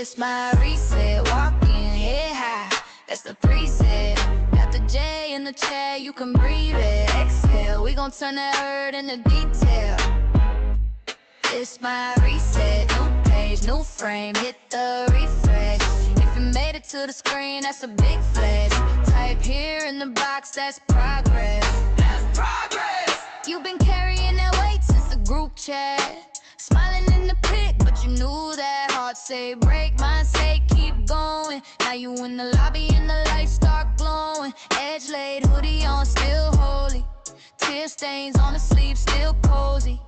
It's my reset, walking head high, that's the preset. Got the J in the chair, you can breathe it. Exhale, we gon' turn that hurt into detail. It's my reset, new page, new frame, hit the refresh. If you made it to the screen, that's a big flex. Type here in the box, that's progress. That's progress. You've been carrying that weight since the group chat. Smiling in the pic, but you knew that. Heart say break, mind say keep going. Now you in the lobby and the lights start glowing. Edge laid, hoodie on, still holy. Tear stains on the sleeve, still cozy.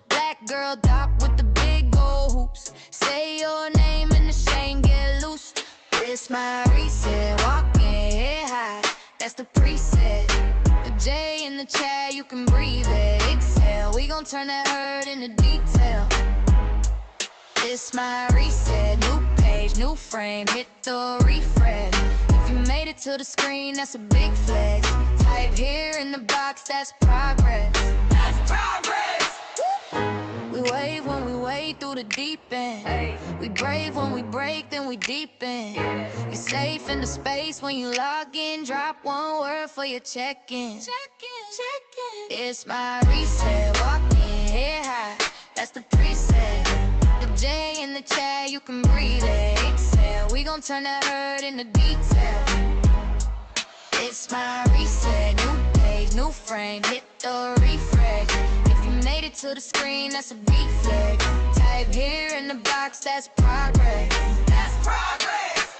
Black girl doc with the big gold hoops. Say your name and the chain get loose. It's my reset, walking head high, that's the preset. The J in the chat, you can breathe it. Exhale, we gon' turn that hurt into detail. It's my reset, new page, new frame, hit the refresh. If you made it to the screen, that's a big flex. Type here in the box, that's progress. That's progress. We wave when we wade through the deep end. We brave when we break, then we deepen. You're safe in the space when you log in. Drop one word for your check-in. It's my reset, walking head high, that's the preset. The J in the chat, you can breathe it. Exhale, we gon' turn that hurt into detail. It's my reset, new page, new frame, hit the refresh. If you made it to the screen, that's a big flex. Type here in the box, that's progress. That's progress.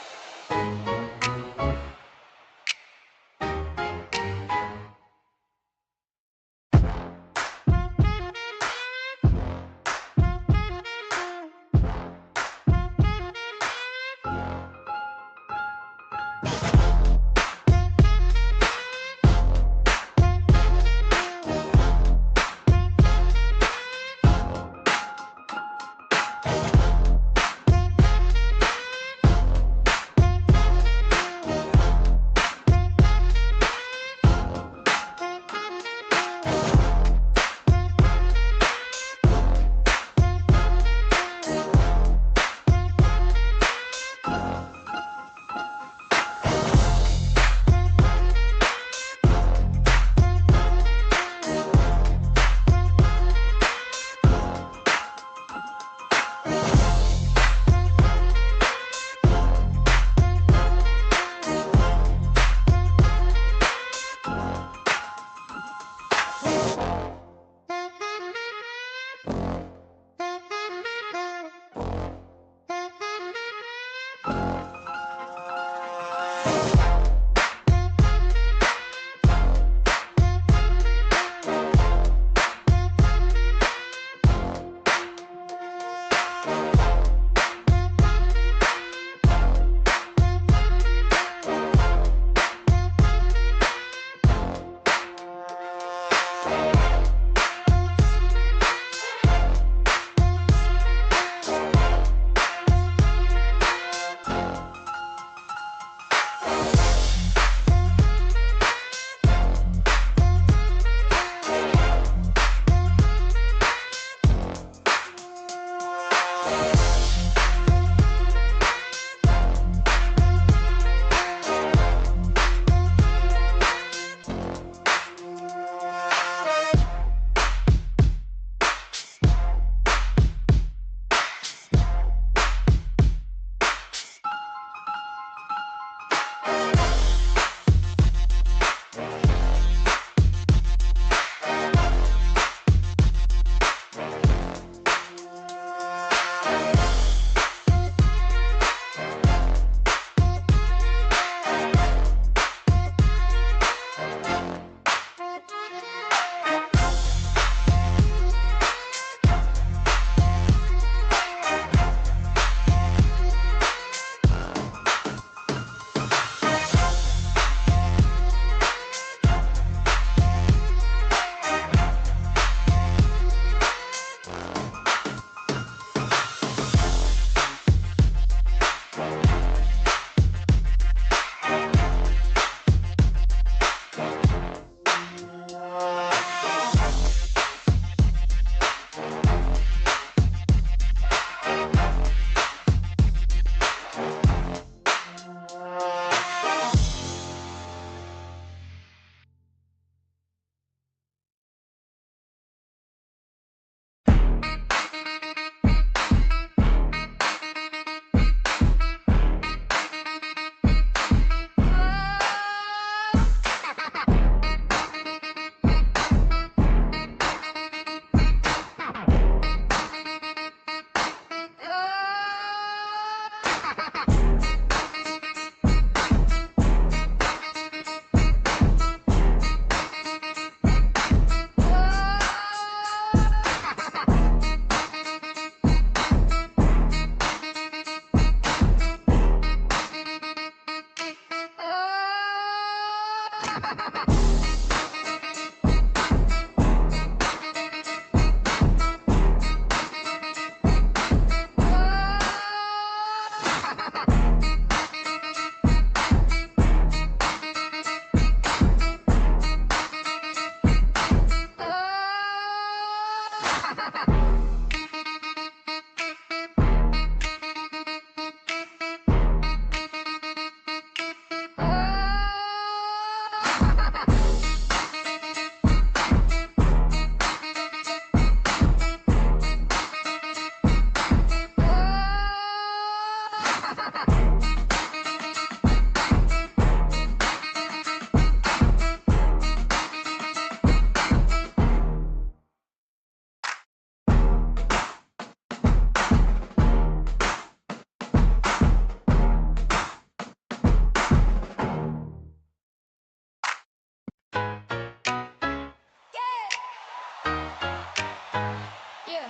Yeah.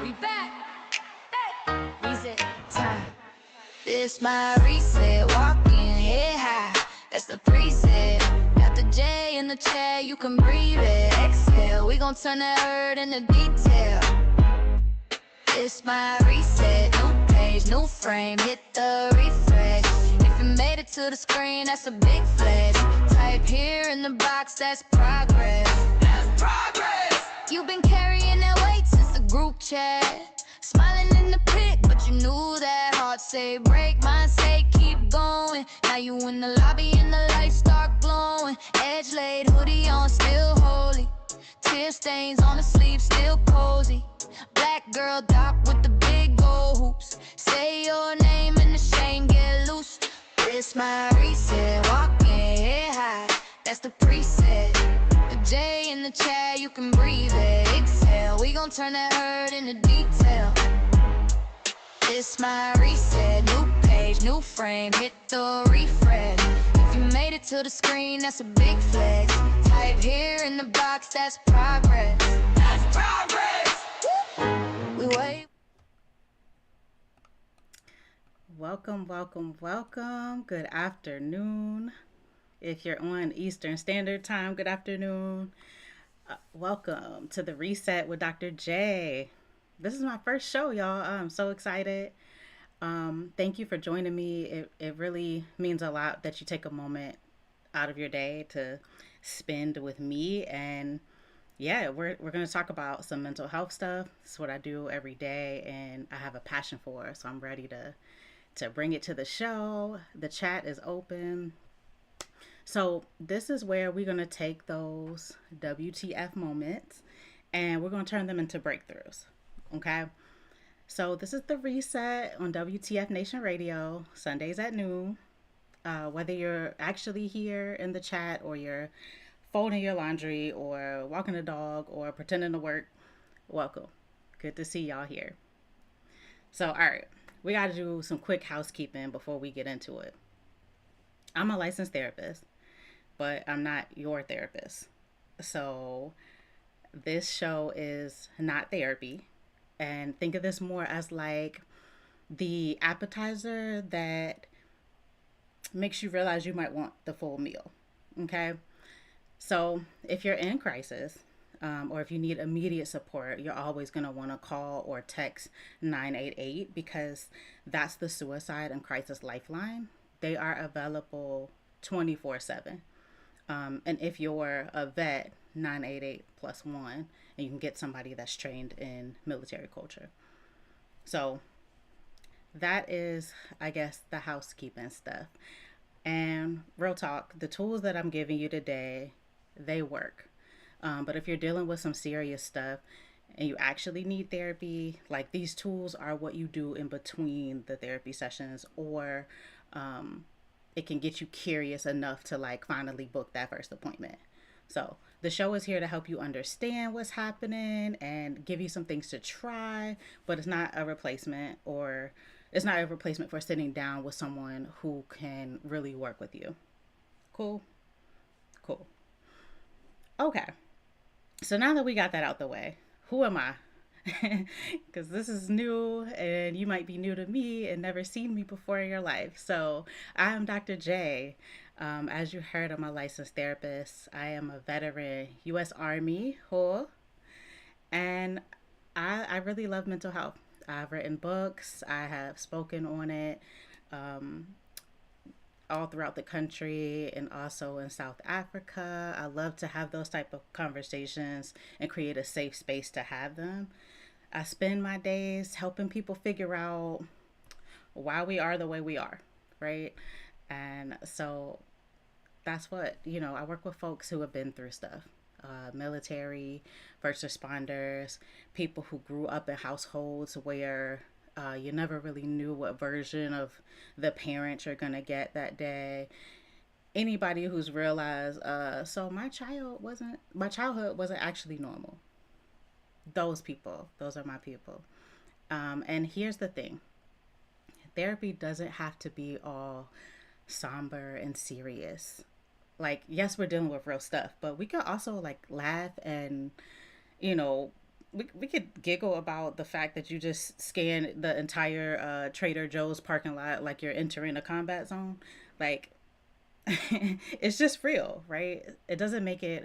We back. Hey. Reset time. This my reset. Walking head high. That's the preset. Got the J in the chair, you can breathe it. Exhale. We gon' turn that hurt into detail. This my reset. New page, new frame. Hit the refresh. If you made it to the screen, that's a big flex. Type here in the box, that's progress. That's progress. You've been carrying that weight since the group chat. Smiling in the pic, but you knew that. Heart say break, mind say keep going. Now you in the lobby and the lights start glowing. Edge laid, hoodie on, still holy. Tear stains on the sleeve, still cozy. Black girl doc with the big gold hoops. Say your name and the shame get loose. This my reset, walking head high. That's the preset. The J in the chat, you can breathe it. Exhale, we gon' turn that hurt into detail. This my reset, new page, new frame. Hit the refresh. If you made it to the screen, that's a big flex. Type here in the box, that's progress. That's progress. We wait. Welcome, welcome, welcome. Good afternoon. If you're on Eastern Standard Time, good afternoon. Welcome to the Reset with Dr. J. This is my first show, y'all. I'm so excited. Thank you for joining me. It really means a lot that you take a moment out of your day to spend with me. And yeah, we're going to talk about some mental health stuff. It's what I do every day and I have a passion for. So I'm ready to bring it to the show. The chat is open. So this is where we're going to take those WTF moments and we're going to turn them into breakthroughs. Okay. So this is the Reset on WTF Nation Radio, Sundays at noon. Whether you're actually here in the chat or you're folding your laundry or walking the dog or pretending to work, welcome. Good to see y'all here. So, all right, we got to do some quick housekeeping before we get into it. I'm a licensed therapist, but I'm not your therapist. So this show is not therapy. And think of this more as like the appetizer that makes you realize you might want the full meal. Okay. So if you're in crisis, or if you need immediate support, you're always going to want to call or text 988 because that's the suicide and crisis lifeline. They are available 24/7. And if you're a vet, 988+1, and you can get somebody that's trained in military culture. So that is, I guess, the housekeeping stuff. And real talk, the tools that I'm giving you today, they work. But if you're dealing with some serious stuff and you actually need therapy, like these tools are what you do in between the therapy sessions, or it can get you curious enough to like finally book that first appointment. So the show is here to help you understand what's happening and give you some things to try, but it's not a replacement or it's not a replacement for sitting down with someone who can really work with you. Cool? Cool. Okay. So now that we got that out the way, who am I? Because this is new and you might be new to me and never seen me before in your life. So I am Dr. J. As you heard, I'm a licensed therapist. I am a veteran U.S. Army, and I really love mental health. I've written books, I have spoken on it, um, all throughout the country and also in South Africa. I love to have those type of conversations and create a safe space to have them. I spend my days helping people figure out why we are the way we are, right? And so that's what, I work with folks who have been through stuff. Military, first responders, people who grew up in households where you never really knew what version of the parent you're gonna get that day. Anybody who's realized, so my childhood wasn't actually normal. Those people, those are my people. And here's the thing: therapy doesn't have to be all somber and serious. Like, yes, we're dealing with real stuff, but we could also like laugh and, you know, we could giggle about the fact that you just scan the entire Trader Joe's parking lot like you're entering a combat zone. Like, it's just real, right? It doesn't make it,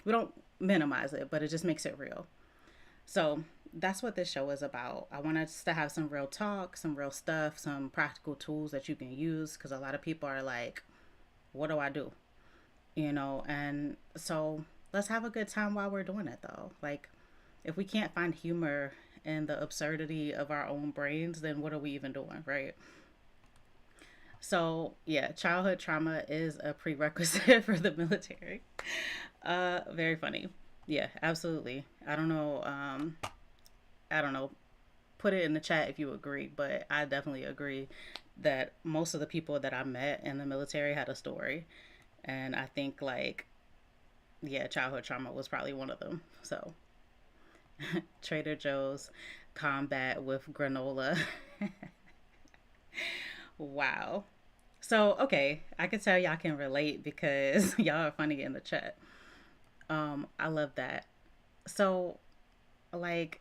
we don't minimize it, but it just makes it real. So that's what this show is about. I want us to have some real talk, some real stuff, some practical tools that you can use because a lot of people are like, what do I do? And so let's have a good time while we're doing it though. Like, if we can't find humor in the absurdity of our own brains, then what are we even doing, right? So, yeah, childhood trauma is a prerequisite for the military. Very funny. Yeah, absolutely. I don't know. Put it in the chat if you agree, but I definitely agree that most of the people that I met in the military had a story. And I think, like, yeah, childhood trauma was probably one of them. So, Trader Joe's combat with granola. Wow. So, okay, I can tell y'all can relate because y'all are funny in the chat. I love that. So, like,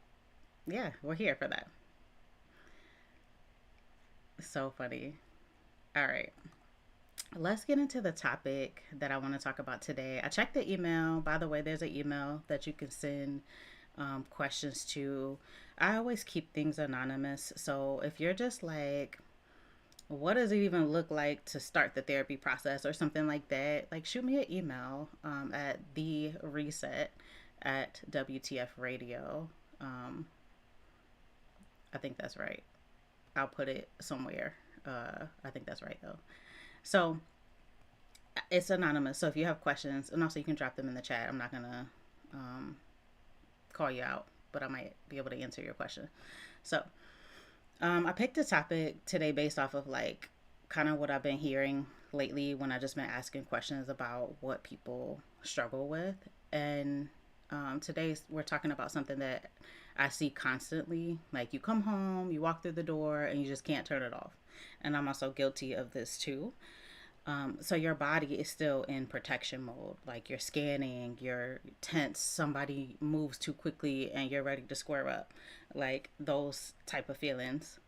yeah, we're here for that. So funny. All right. Let's get into the topic that I want to talk about today. I checked the email. By the way, there's an email that you can send questions to. I always keep things anonymous. So if you're just like, what does it even look like to start the therapy process or something like that, like shoot me an email at the reset at WTF Radio. I think that's right. I'll put it somewhere. I think that's right though. So it's anonymous. So if you have questions, and also you can drop them in the chat. I'm not gonna call you out, but I might be able to answer your question. So I picked a topic today based off of like kind of what I've been hearing lately when I just been asking questions about what people struggle with. And today we're talking about something that I see constantly. Like, you come home, you walk through the door, and you just can't turn it off. And I'm also guilty of this too. So your body is still in protection mode. Like, you're scanning, you're tense, somebody moves too quickly and you're ready to square up. Like, those type of feelings.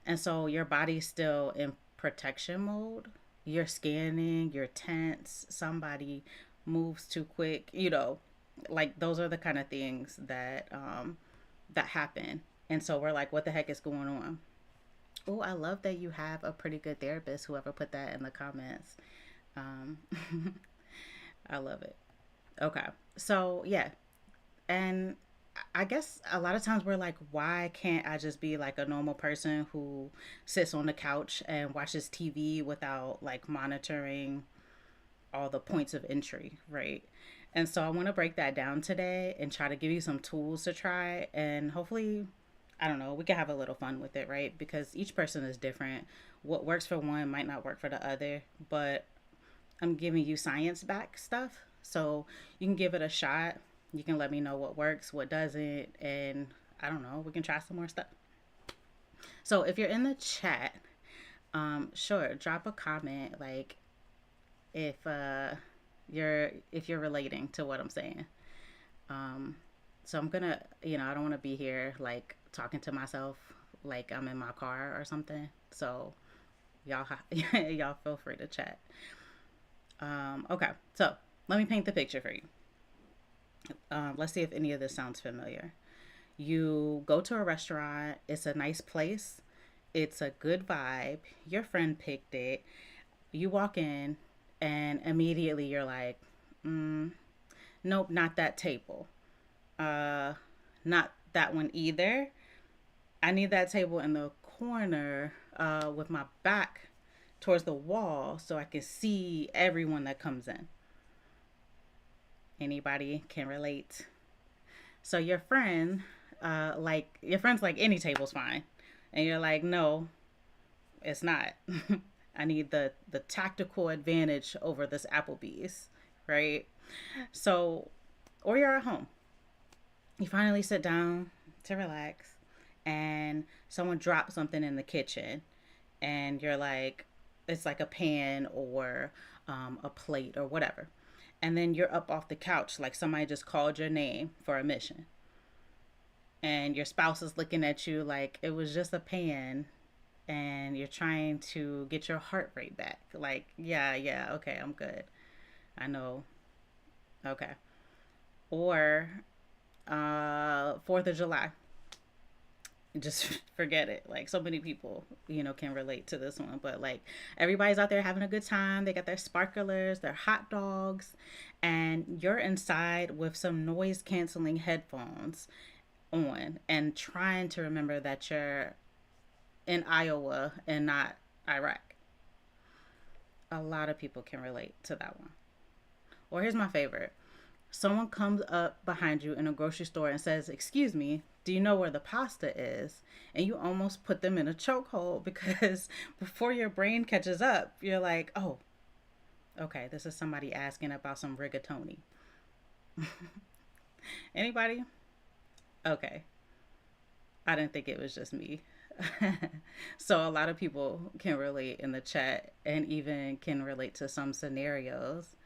And so your body's still in protection mode. You're scanning, you're tense, somebody moves too quick, like those are the kind of things that happen. And so we're like, what the heck is going on? Oh, I love that you have a pretty good therapist, whoever put that in the comments. Um, I love it. Okay. So, yeah. And I guess a lot of times we're like, why can't I just be like a normal person who sits on the couch and watches TV without like monitoring all the points of entry, right? And so I want to break that down today and try to give you some tools to try, and hopefully, I don't know, we can have a little fun with it, right? Because each person is different. What works for one might not work for the other, but I'm giving you science back stuff. So you can give it a shot. You can let me know what works, what doesn't, and I don't know, we can try some more stuff. So if you're in the chat, sure, drop a comment like if you're relating to what I'm saying. Um, so I'm gonna, I don't want to be here like talking to myself like I'm in my car or something. So y'all, y'all feel free to chat. Okay, so let me paint the picture for you. Let's see if any of this sounds familiar. You go to a restaurant. It's a nice place. It's a good vibe. Your friend picked it. You walk in, and immediately you're like, nope, not that table. Uh, Not that one either. I need that table in the corner with my back towards the wall so I can see everyone that comes in. Anybody can relate. So your friend's like any table's fine, and you're like, no, it's not. I need the tactical advantage over this Applebee's, right? So, or you're at home. You finally sit down to relax, and someone drops something in the kitchen, and you're like, it's like a pan or a plate or whatever. And then you're up off the couch like somebody just called your name for a mission. And your spouse is looking at you like it was just a pan, and you're trying to get your heart rate back. Like, yeah, yeah, okay, I'm good. I know. Okay. Or 4th of July. Just forget it. Like, so many people, can relate to this one. But like, everybody's out there having a good time. They got their sparklers, their hot dogs, and you're inside with some noise canceling headphones on and trying to remember that you're in Iowa and not Iraq. A lot of people can relate to that one. Or here's my favorite. Someone comes up behind you in a grocery store and says, "Excuse me, do you know where the pasta is?" And you almost put them in a chokehold because before your brain catches up, you're like, "Oh, okay, this is somebody asking about some rigatoni." Anybody? Okay. I didn't think it was just me. So a lot of people can relate in the chat and even can relate to some scenarios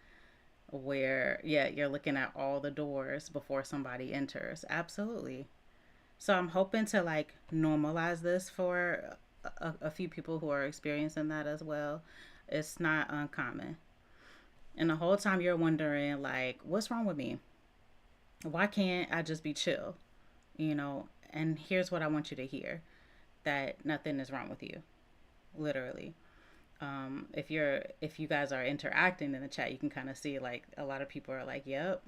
where, yeah, you're looking at all the doors before somebody enters. Absolutely. So I'm hoping to like normalize this for a few people who are experiencing that as well. It's not uncommon. And the whole time you're wondering, like, what's wrong with me? Why can't I just be chill? And here's what I want you to hear, that nothing is wrong with you, literally. If you guys are interacting in the chat, you can kind of see like a lot of people are like, yep,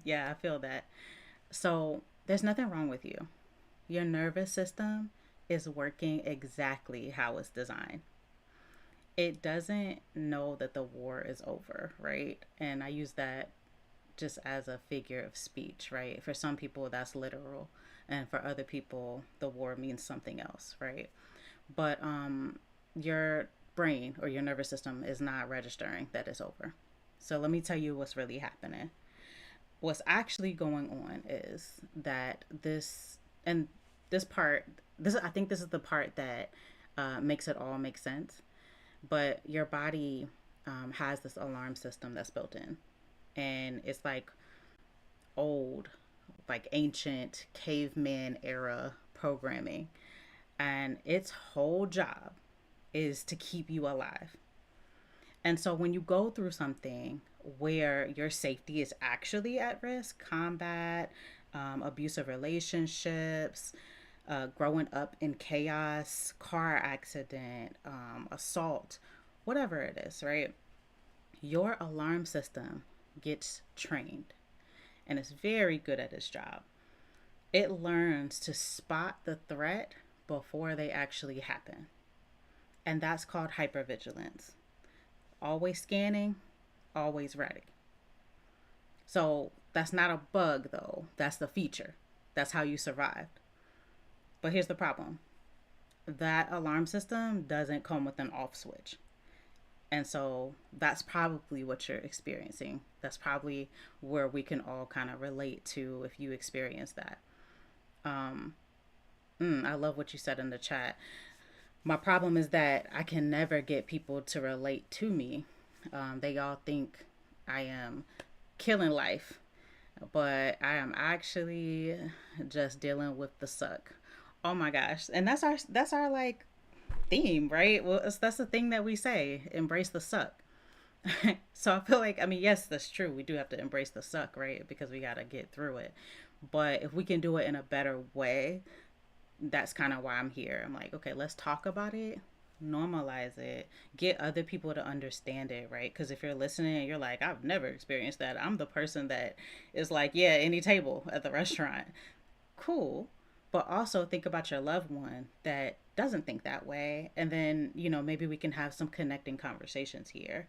yeah, I feel that. So there's nothing wrong with you. Your nervous system is working exactly how it's designed. It doesn't know that the war is over, right? And I use that just as a figure of speech, right? For some people, that's literal, and for other people, the war means something else, right? But your brain or your nervous system is not registering that it's over. So let me tell you what's really happening. What's actually going on is that this part, this I think this is the part that makes it all make sense. But your body has this alarm system that's built in, and it's like old, like ancient caveman era programming, and its whole job is to keep you alive. And so when you go through something where your safety is actually at risk, combat, abusive relationships, growing up in chaos, car accident, assault, whatever it is, right? Your alarm system gets trained, and it's very good at its job. It learns to spot the threat before they actually happen. And that's called hypervigilance. Always scanning, always ready. So that's not a bug though. That's the feature. That's how you survived. But here's the problem. That alarm system doesn't come with an off switch. And so that's probably what you're experiencing. That's probably where we can all kind of relate to if you experience that. I love what you said in the chat. My problem is that I can never get people to relate to me. They all think I am killing life, but I am actually just dealing with the suck. Oh my gosh. And that's our like theme, right? Well, that's the thing that we say, embrace the suck. So I feel like, I mean, yes, that's true. We do have to embrace the suck, right? Because we got to get through it. But if we can do it in a better way, that's kind of why I'm here. I'm like, okay, let's talk about it, normalize it, get other people to understand it, right? Because if you're listening and you're like, I've never experienced that, I'm the person that is like, yeah, any table at the restaurant. Cool. But also think about your loved one that doesn't think that way. And then, maybe we can have some connecting conversations here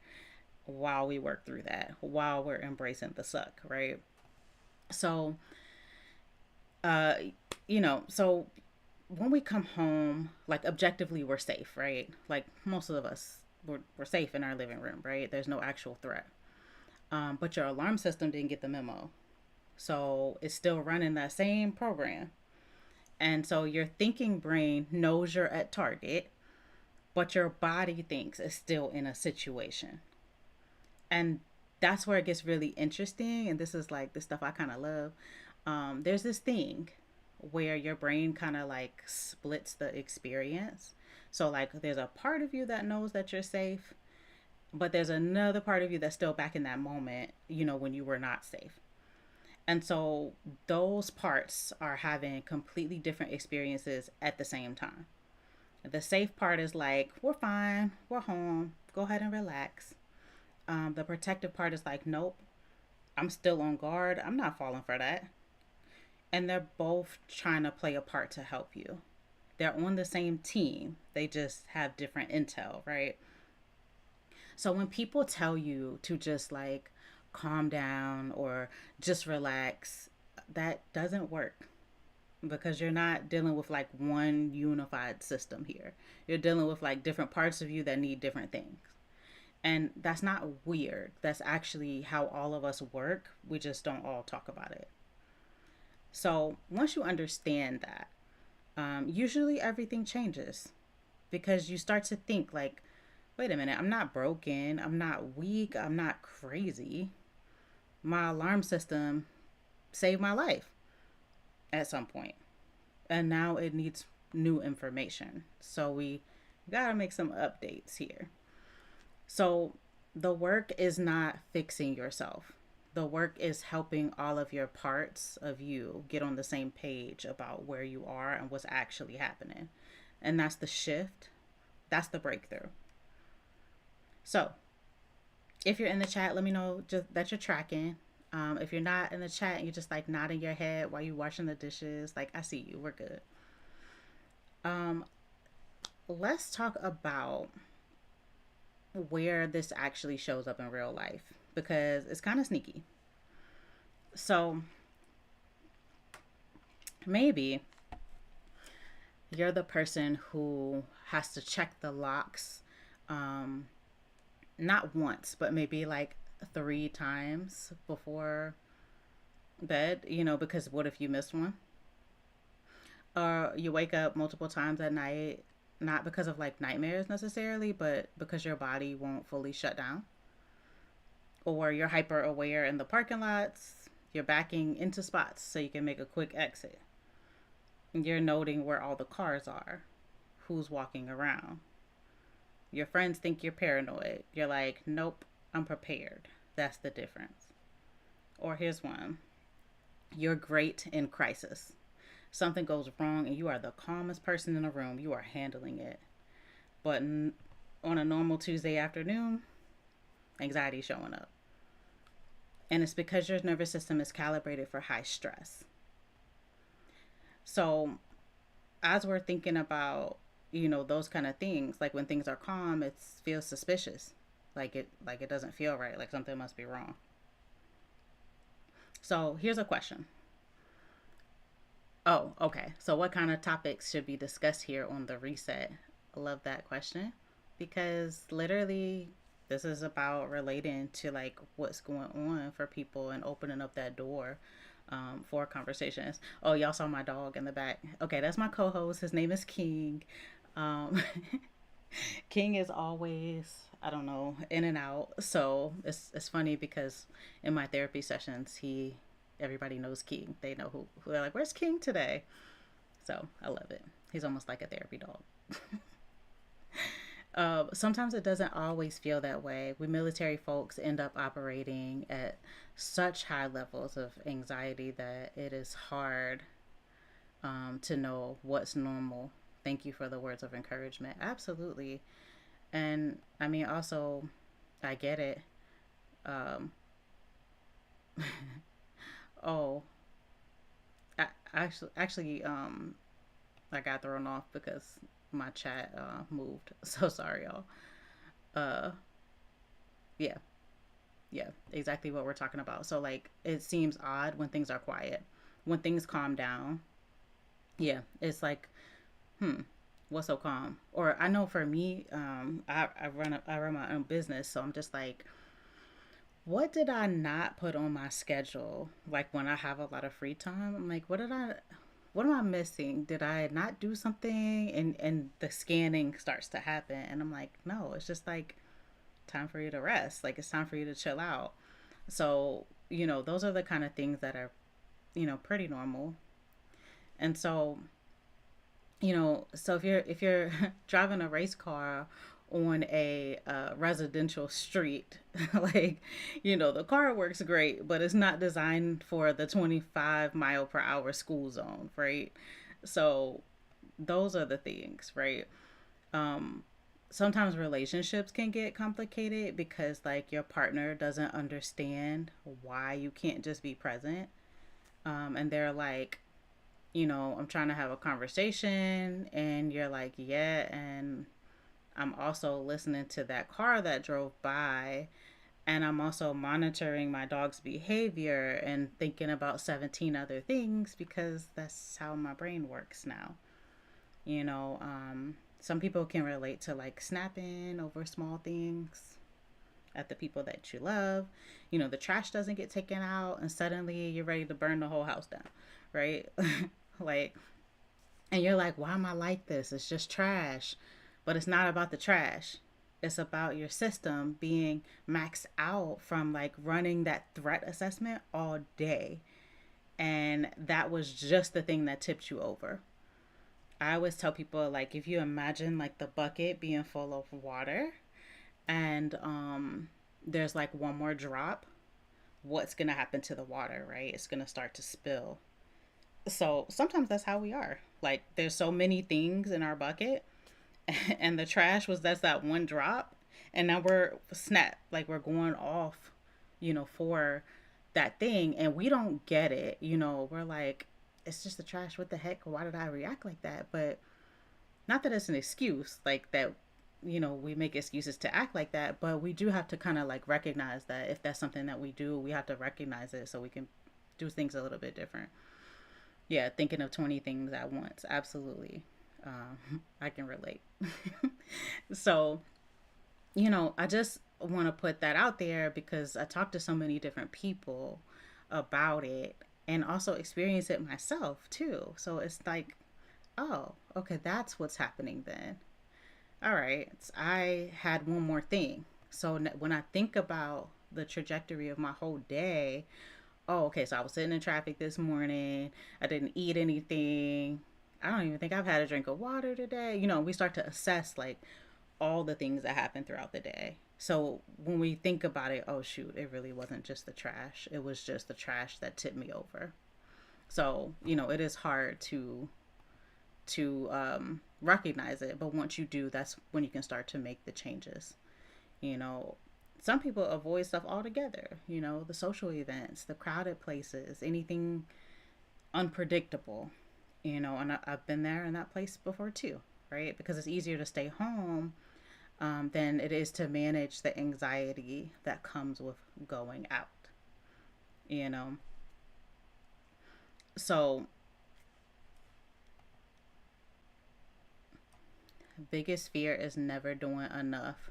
while we work through that, while we're embracing the suck, right? So, uh, so when we come home, like objectively, we're safe, right? Like most of us, we're safe in our living room, right? There's no actual threat. But your alarm system didn't get the memo. So it's still running that same program. And so your thinking brain knows you're at target, but your body thinks it's still in a situation. And that's where it gets really interesting. And this is like the stuff I kind of love. There's this thing where your brain kind of like splits the experience. So, like, there's a part of you that knows that you're safe, but there's another part of you that's still back in that moment, when you were not safe. And so, those parts are having completely different experiences at the same time. The safe part is like, we're fine, we're home, go ahead and relax. The protective part is like, nope, I'm still on guard, I'm not falling for that. And they're both trying to play a part to help you. They're on the same team, they just have different intel, right? So when people tell you to just like calm down or just relax, that doesn't work because you're not dealing with like one unified system here. You're dealing with like different parts of you that need different things. And that's not weird. That's actually how all of us work. We just don't all talk about it. So once you understand that, usually everything changes because you start to think like, wait a minute, I'm not broken, I'm not weak, I'm not crazy. My alarm system saved my life at some point, and now it needs new information. So we gotta make some updates here. So the work is not fixing yourself. The work is helping all of your parts of you get on the same page about where you are and what's actually happening. And that's the shift. That's the breakthrough. So if you're in the chat, let me know just that you're tracking. If you're not in the chat and you're just like nodding your head while you're washing the dishes, like I see you, we're good. Let's talk about where this actually shows up in real life because it's kind of sneaky. So maybe you're the person who has to check the locks, not once, but maybe like 3 times before bed, because what if you miss one? Or you wake up multiple times at night, not because of like nightmares necessarily, but because your body won't fully shut down. Or you're hyper aware in the parking lots, you're backing into spots so you can make a quick exit. You're noting where all the cars are, who's walking around. Your friends think you're paranoid. You're like, nope, I'm prepared. That's the difference. Or here's one. You're great in crisis. Something goes wrong and you are the calmest person in the room. You are handling it. But on a normal Tuesday afternoon, anxiety showing up. And it's because your nervous system is calibrated for high stress. So as we're thinking about, those kind of things, like when things are calm, it feels suspicious. Like it doesn't feel right, like something must be wrong. So here's a question. Oh, okay. So what kind of topics should be discussed here on the reset? I love that question because literally this is about relating to like what's going on for people and opening up that door for conversations. Oh, y'all saw my dog in the back. Okay, that's my co-host. His name is King. Um, King is always, I don't know, in and out. So it's funny because in my therapy sessions, everybody knows King. They know who they're like, where's King today? So I love it. He's almost like a therapy dog. Sometimes it doesn't always feel that way. We military folks end up operating at such high levels of anxiety that it is hard to know what's normal. Thank you for the words of encouragement. Absolutely. And I mean, also, I get it. Um, oh, actually, I got thrown off because my chat moved. So sorry, y'all. Uh, yeah, yeah, exactly what we're talking about. So like, it seems odd when things are quiet. When things calm down, yeah, it's like, hmm, what's so calm? Or I know for me, I run my own business, so I'm just like, what did I not put on my schedule? Like when I have a lot of free time, I'm like, what am I missing? Did I not do something? And the scanning starts to happen, and I'm like, no, it's just like time for you to rest. Like it's time for you to chill out. So those are the kind of things that are pretty normal. And so so if you're driving a race car on a residential street, like the car works great, but it's not designed for the 25 mile per hour school zone, right? So those are the things, right? um Sometimes relationships can get complicated because like your partner doesn't understand why you can't just be present. And they're like, I'm trying to have a conversation, and you're like, yeah, and I'm also listening to that car that drove by, and I'm also monitoring my dog's behavior and thinking about 17 other things because that's how my brain works now. Some people can relate to like snapping over small things at the people that you love. The trash doesn't get taken out, and suddenly you're ready to burn the whole house down, right? Like, and you're like, why am I like this? It's just trash. But it's not about the trash. It's about your system being maxed out from like running that threat assessment all day. And that was just the thing that tipped you over. I always tell people, like, if you imagine like the bucket being full of water, and there's like one more drop, what's going to happen to the water, right? It's going to start to spill. So sometimes that's how we are. Like, there's so many things in our bucket, and the trash was that's that one drop, and now we're snap, like we're going off, for that thing, and we don't get it. We're like, it's just the trash. What the heck? Why did I react like that? But not that it's an excuse, like that. We make excuses to act like that, but we do have to kind of like recognize that if that's something that we do, we have to recognize it so we can do things a little bit different. Yeah, thinking of 20 things at once. Absolutely. I can relate. So, I just want to put that out there because I talked to so many different people about it and also experience it myself too. So it's like, oh, okay, that's what's happening then. All right, I had one more thing. So when I think about the trajectory of my whole day, oh, okay, so I was sitting in traffic this morning. I didn't eat anything. I don't even think I've had a drink of water today. We start to assess like all the things that happen throughout the day. So when we think about it, oh shoot, it really wasn't just the trash. It was just the trash that tipped me over. So, it is hard to recognize it, but once you do, that's when you can start to make the changes. You know, some people avoid stuff altogether, the social events, the crowded places, anything unpredictable, and I've been there in that place before too, right? Because it's easier to stay home than it is to manage the anxiety that comes with going out, you know? So, biggest fear is never doing enough.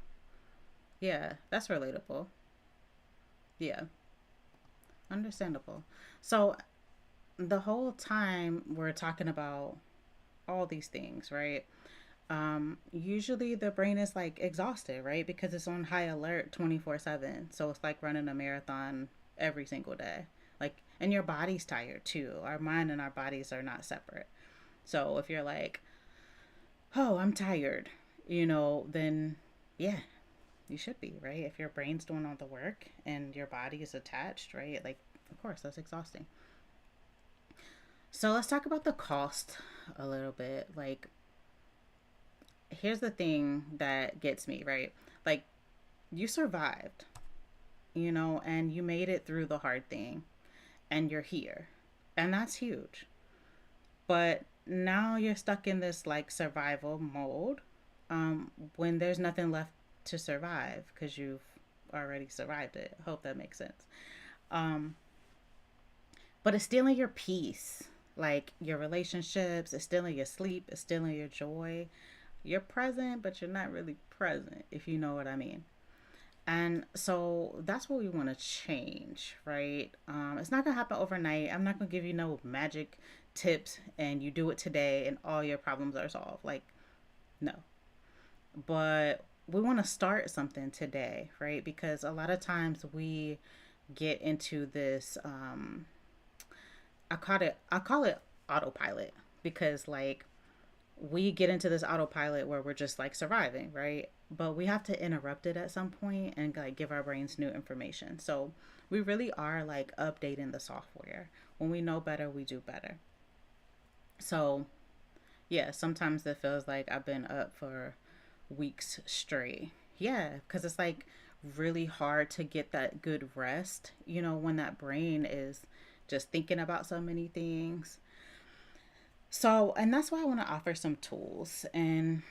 Yeah, that's relatable. Yeah, understandable. So, the whole time we're talking about all these things, right? Usually the brain is like exhausted, right? Because it's on high alert 24/7. So it's like running a marathon every single day. Like, and your body's tired too. Our mind and our bodies are not separate. So if you're like, oh, I'm tired, then yeah, you should be, right? If your brain's doing all the work and your body is attached, right? Like, of course, that's exhausting. So let's talk about the cost a little bit. Like, here's the thing that gets me, right? Like, you survived, and you made it through the hard thing and you're here. And that's huge. But now you're stuck in this like survival mode when there's nothing left to survive because you've already survived it. I hope that makes sense. Um, but it's stealing your peace, like your relationships, it's stealing your sleep, it's stealing your joy. You're present, but you're not really present, if you know what I mean. And so that's what we want to change, right? It's not going to happen overnight. I'm not going to give you no magic tips and you do it today and all your problems are solved. Like, no. But we want to start something today, right? Because a lot of times we get into this, I call it autopilot because like we get into this autopilot where we're just like surviving, right? But we have to interrupt it at some point and like give our brains new information. So we really are like updating the software. When we know better, we do better. So yeah, sometimes it feels like I've been up for weeks straight. Yeah, because it's like really hard to get that good rest, when that brain is just thinking about so many things. So, and that's why I want to offer some tools. And,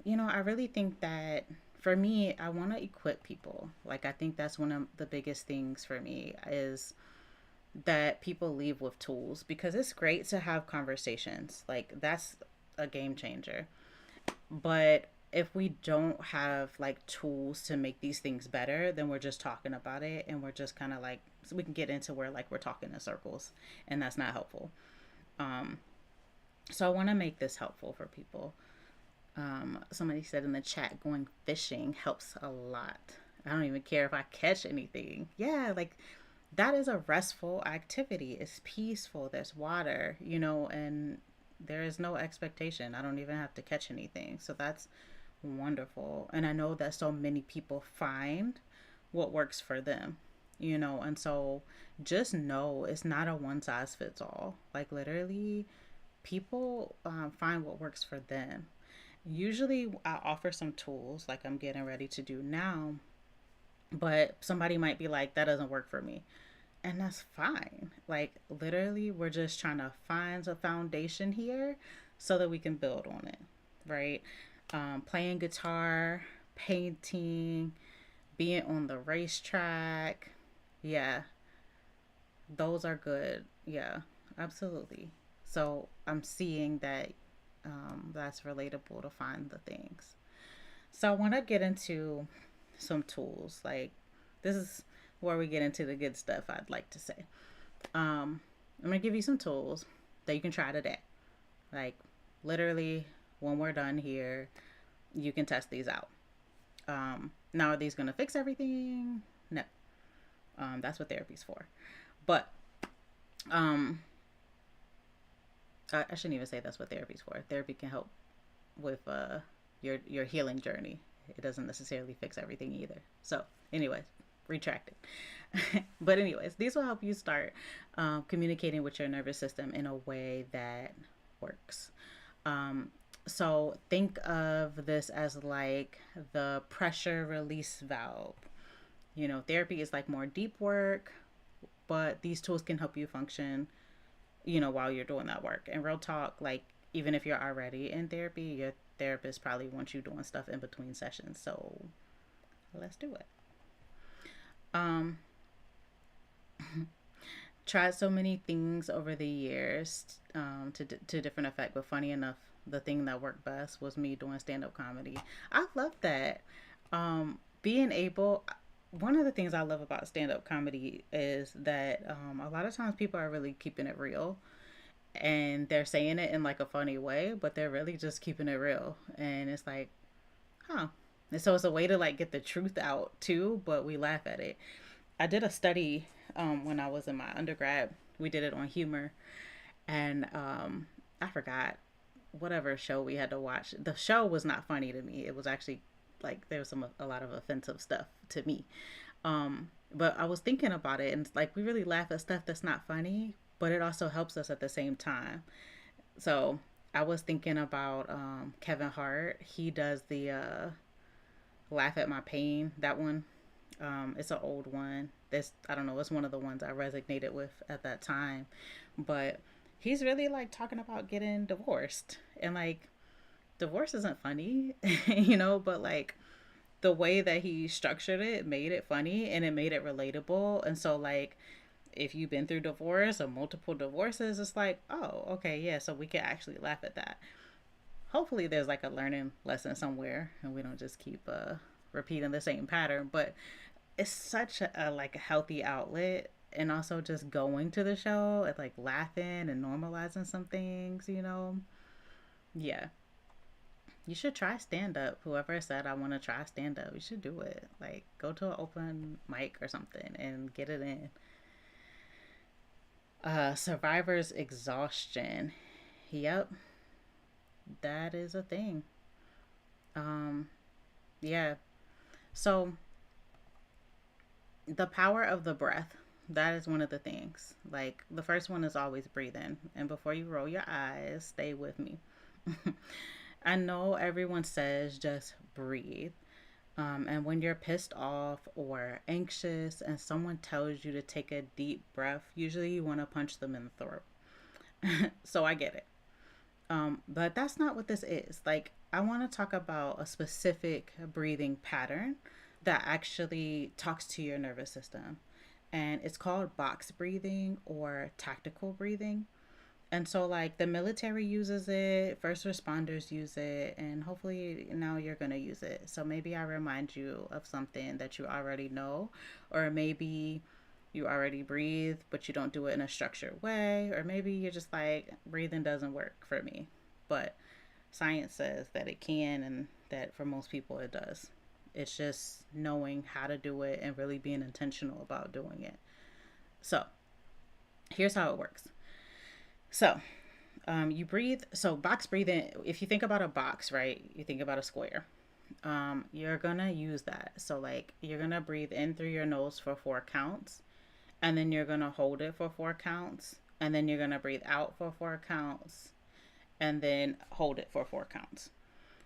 I really think that for me, I want to equip people. Like, I think that's one of the biggest things for me is that people leave with tools because it's great to have conversations. Like, that's a game changer. But if we don't have like tools to make these things better, then we're just talking about it and we're just kind of like, so we can get into where like we're talking in circles and that's not helpful. Um, so I want to make this helpful for people. Somebody said in the chat, going fishing helps a lot. I don't even care if I catch anything. Yeah, like that is a restful activity. It's peaceful. There's water, and there is no expectation. I don't even have to catch anything. So that's wonderful. And I know that so many people find what works for them, and so just know it's not a one size fits all. Like literally, people find what works for them. Usually, I offer some tools like I'm getting ready to do now, but somebody might be like, that doesn't work for me. And that's fine. Like, literally, we're just trying to find a foundation here so that we can build on it, right? Playing guitar, painting, being on the racetrack. Yeah, those are good. Yeah, absolutely. So I'm seeing that that's relatable to find the things. So I want to get into some tools. Like this is where we get into the good stuff. I'd like to say. I'm gonna give you some tools that you can try today. Like literally, when we're done here, you can test these out. Now, are these gonna fix everything? No. That's what therapy's for. But um, I shouldn't even say that's what therapy's for. Therapy can help with your healing journey. It doesn't necessarily fix everything either. So, anyways, retract it. But anyways, these will help you start communicating with your nervous system in a way that works. Um, so think of this as like the pressure release valve. Therapy is like more deep work, but these tools can help you function, while you're doing that work. And real talk, like even if you're already in therapy, your therapist probably wants you doing stuff in between sessions. So let's do it. Um, Tried so many things over the years to different effect, but funny enough, the thing that worked best was me doing stand up comedy. I love that. Being able, one of the things I love about stand up comedy is that a lot of times people are really keeping it real. and they're saying it in like a funny way, but they're really just keeping it real. And it's like, huh. And so it's a way to like get the truth out too, but we laugh at it. I did a study when I was in my undergrad. We did it on humor, and I forgot whatever show we had to watch. The show was not funny to me. It was actually like there was a lot of offensive stuff to me. But I was thinking about it, and it's like we really laugh at stuff that's not funny, but it also helps us at the same time. So I was thinking about Kevin Hart. He does the "Laugh at My Pain." That one. It's an old one. This I don't know. It's one of the ones I resonated with at that time, but he's really like talking about getting divorced, and like divorce isn't funny, but like the way that he structured it made it funny and it made it relatable. And so like if you've been through divorce or multiple divorces, it's like, oh, okay, yeah, so we can actually laugh at that. Hopefully there's like a learning lesson somewhere and we don't just keep repeating the same pattern. But it's such a like a healthy outlet, and also just going to the show and like laughing and normalizing some things. Yeah, you should try stand up. Whoever said I want to try stand up, you should do it. Like go to an open mic or something and get it in. Survivor's exhaustion. Yep, that is a thing. Um, yeah. So the power of the breath. That is one of the things. Like the first one is always breathing. And before you roll your eyes, stay with me. I know everyone says just breathe. And when you're pissed off or anxious and someone tells you to take a deep breath, usually you want to punch them in the throat. So I get it. But that's not what this is. Like, I want to talk about a specific breathing pattern that actually talks to your nervous system. And it's called box breathing or tactical breathing. And so, like, the military uses it, first responders use it, and hopefully now you're going to use it. So maybe I remind you of something that you already know, or maybe you already breathe, but you don't do it in a structured way, or maybe you're just like, breathing doesn't work for me. But science says that it can, and that for most people it does. It's just knowing how to do it and really being intentional about doing it. So here's how it works. So you breathe. So box breathing, if you think about a box, right, you think about a square. You're going to use that. So like you're going to breathe in through your nose for 4 counts, and then you're going to hold it for 4 counts, and then you're going to breathe out for 4 counts, and then hold it for 4 counts.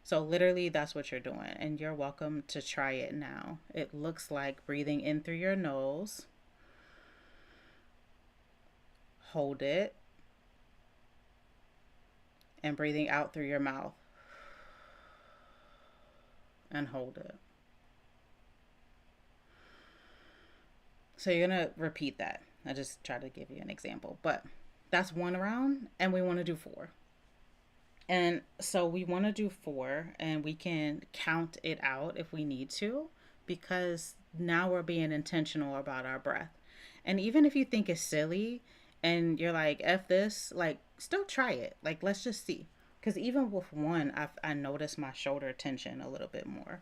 So literally that's what you're doing, and you're welcome to try it now. It looks like breathing in through your nose, hold it, and breathing out through your mouth and hold it. So you're going to repeat that. I just try to give you an example, but that's one round, and we want to do 4. And so we want to do 4, and we can count it out if we need to, because now we're being intentional about our breath. And even if you think it's silly and you're like, F this, like, still try it. Like, let's just see. Because even with one, I noticed my shoulder tension a little bit more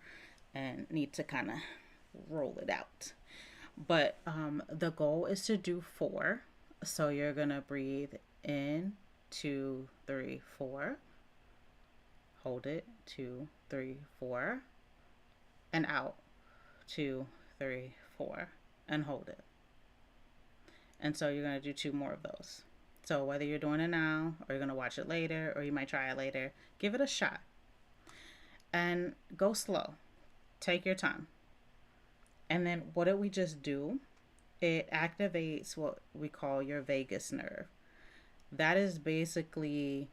and need to kind of roll it out. But the goal is to do 4. So you're going to breathe in, 2, 3, 4. Hold it, 2, 3, 4. And out, 2, 3, 4. And hold it. And so you're going to do 2 more of those. So whether you're doing it now or you're going to watch it later or you might try it later, give it a shot. And go slow. Take your time. And then what did we just do? It activates what we call your vagus nerve. That is basically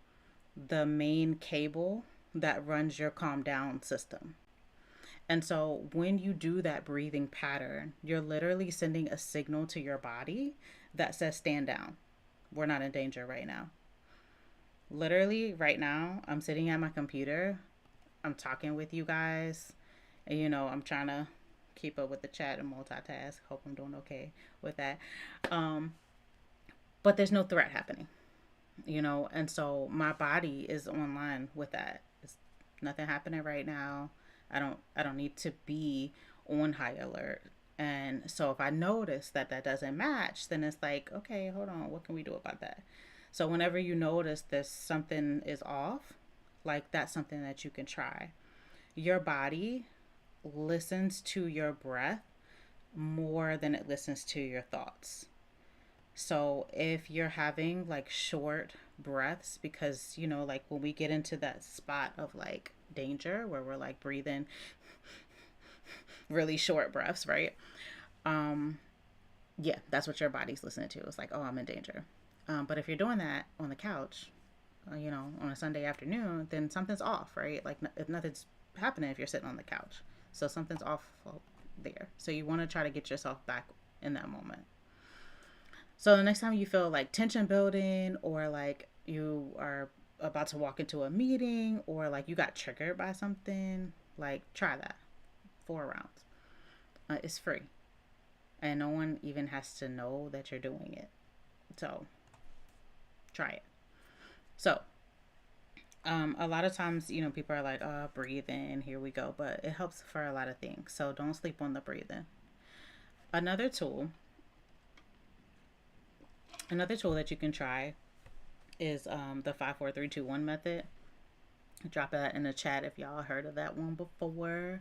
the main cable that runs your calm down system. And so when you do that breathing pattern, you're literally sending a signal to your body that says stand down. We're not in danger right now. Literally right now, I'm sitting at my computer. I'm talking with you guys. And I'm trying to keep up with the chat and multitask. Hope I'm doing okay with that. But there's no threat happening. And so my body is online with that. It's nothing happening right now. I don't need to be on high alert. And so if I notice that that doesn't match, then it's like, okay, hold on, what can we do about that? So whenever you notice this something is off, like that's something that you can try. Your body listens to your breath more than it listens to your thoughts. So if you're having like short breaths, because like when we get into that spot of like danger where we're like breathing really short breaths, right? Um, yeah, that's what your body's listening to. It's like, oh, I'm in danger. But if you're doing that on the couch, on a Sunday afternoon, then something's off, right? Like if nothing's happening if you're sitting on the couch. So something's off there. So you want to try to get yourself back in that moment. So the next time you feel like tension building, or like you are about to walk into a meeting, or like you got triggered by something, like try that 4 rounds. It's free, and no one even has to know that you're doing it. So try it. So a lot of times, people are like, oh, breathe in, here we go. But it helps for a lot of things. So don't sleep on the breathing. Another tool that you can try is the 5 4 3 2 1 method. Drop that in the chat if y'all heard of that one before.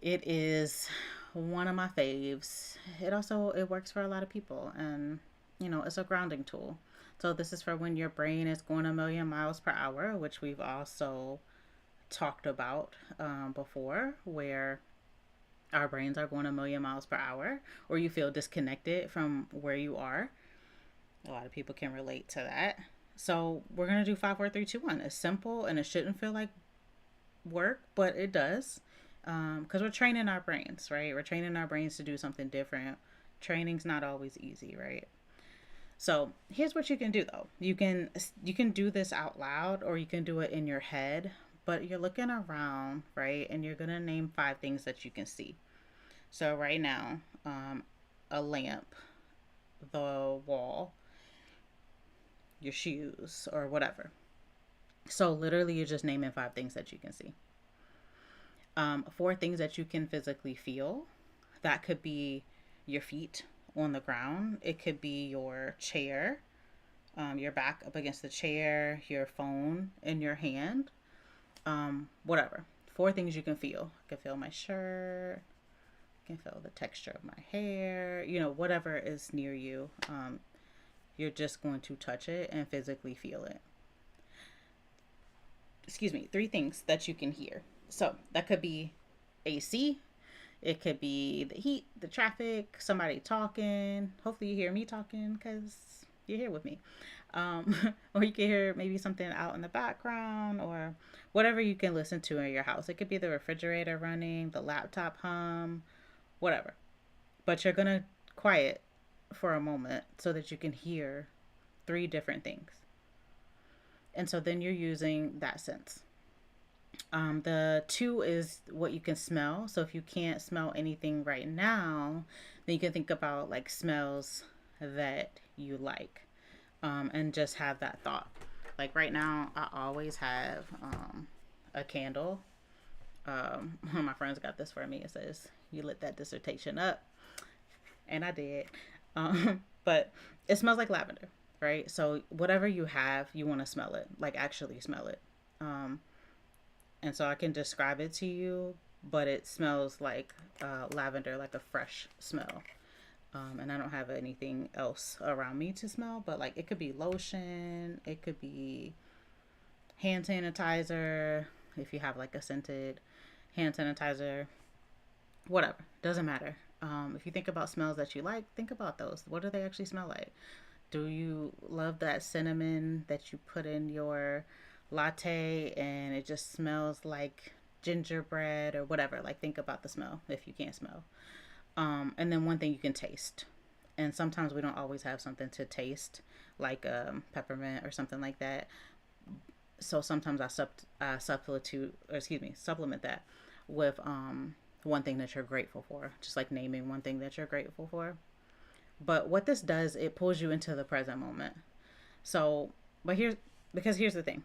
It is one of my faves. It works for a lot of people, and it's a grounding tool. So this is for when your brain is going a million miles per hour, which we've also talked about before, where our brains are going a million miles per hour, or you feel disconnected from where you are. A lot of people can relate to that. So we're going to do 5 4 3 2 1. It's simple and it shouldn't feel like work, but it does. Because we're training our brains, right? We're training our brains to do something different. Training's not always easy, right? So here's what you can do though. You can do this out loud, or you can do it in your head, but you're looking around, right? And you're going to name 5 things that you can see. So right now, a lamp, the wall, your shoes, or whatever. So literally you're just naming 5 things that you can see. 4 things that you can physically feel. That could be your feet on the ground. It could be your chair, your back up against the chair, your phone in your hand, whatever. 4 things you can feel. I can feel my shirt. I can feel the texture of my hair. Whatever is near you. You're just going to touch it and physically feel it. 3 things that you can hear. So that could be AC. It could be the heat, the traffic, somebody talking. Hopefully you hear me talking because you're here with me. Or you can hear maybe something out in the background, or whatever you can listen to in your house. It could be the refrigerator running, the laptop hum, whatever. But you're going to quiet for a moment so that you can hear 3 different things. And so then you're using that sense. The 2 is what you can smell. So if you can't smell anything right now, then you can think about like smells that you like, and just have that thought. Like right now, I always have a candle. One of my friends got this for me. It says, "You lit that dissertation up," and I did. But it smells like lavender, right? So whatever you have, you want to smell it, like actually smell it. And so I can describe it to you, but it smells like lavender, like a fresh smell. And I don't have anything else around me to smell, but like it could be lotion, it could be hand sanitizer, if you have like a scented hand sanitizer, whatever, doesn't matter. If you think about smells that you like, think about those. What do they actually smell like? Do you love that cinnamon that you put in your latte and it just smells like gingerbread or whatever? Like think about the smell if you can't smell. And then one thing you can taste. And sometimes we don't always have something to taste, like peppermint or something like that. So sometimes I supplement that with one thing that you're grateful for, just like naming one thing that you're grateful for. But what this does, it pulls you into the present moment. So But here's the thing.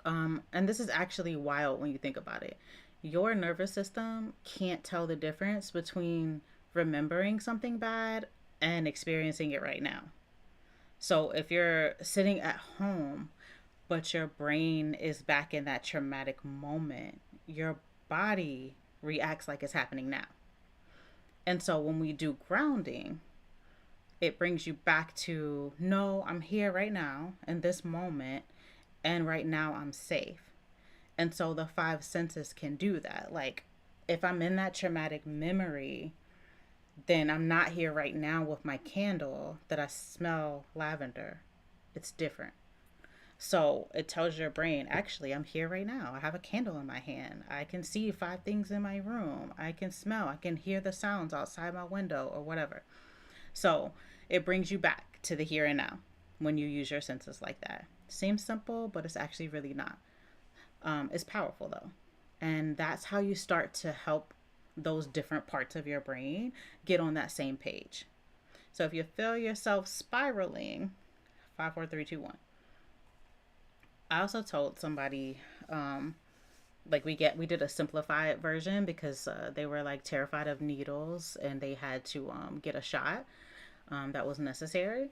And this is actually wild when you think about it. Your nervous system can't tell the difference between remembering something bad and experiencing it right now. So if you're sitting at home, but your brain is back in that traumatic moment, your body reacts like it's happening now. And so when we do grounding, it brings you back to, no, I'm here right now in this moment, and right now I'm safe. And so the five senses can do that. Like, if I'm in that traumatic memory, then I'm not here right now with my candle that I smell lavender. It's different. So it tells your brain, actually, I'm here right now. I have a candle in my hand. I can see five things in my room. I can smell, I can hear the sounds outside my window or whatever. So it brings you back to the here and now when you use your senses like that. Seems simple, but it's actually really not. It's powerful though. And that's how you start to help those different parts of your brain get on that same page. So if you feel yourself spiraling, 5, 4, 3, 2, 1. I also told somebody, like we did a simplified version because they were like terrified of needles and they had to get a shot that was necessary.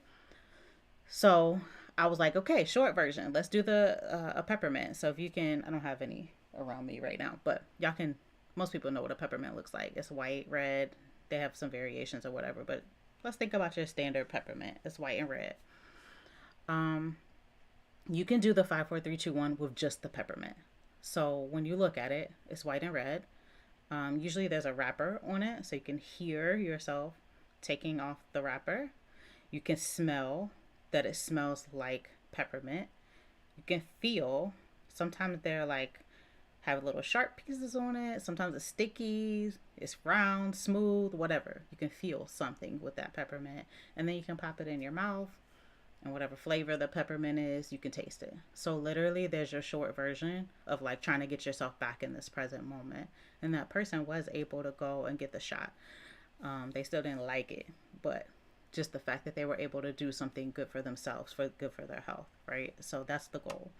So I was like, okay, short version. Let's do the a peppermint. So if you can, I don't have any around me right now, but y'all can. Most people know what a peppermint looks like. It's white, red. They have some variations or whatever, but let's think about your standard peppermint. It's white and red. Um, you can do the 5, 4, 3, 2, 1 with just the peppermint. So when you look at it, it's white and red. Usually there's a wrapper on it, so you can hear yourself taking off the wrapper. You can smell that it smells like peppermint. You can feel, sometimes they're like, have little sharp pieces on it. Sometimes it's sticky, it's round, smooth, whatever. You can feel something with that peppermint. And then you can pop it in your mouth, and whatever flavor the peppermint is, you can taste it. So literally there's your short version of like trying to get yourself back in this present moment. And that person was able to go and get the shot. They still didn't like it, but just the fact that they were able to do something good for themselves, good for their health, right? So that's the goal.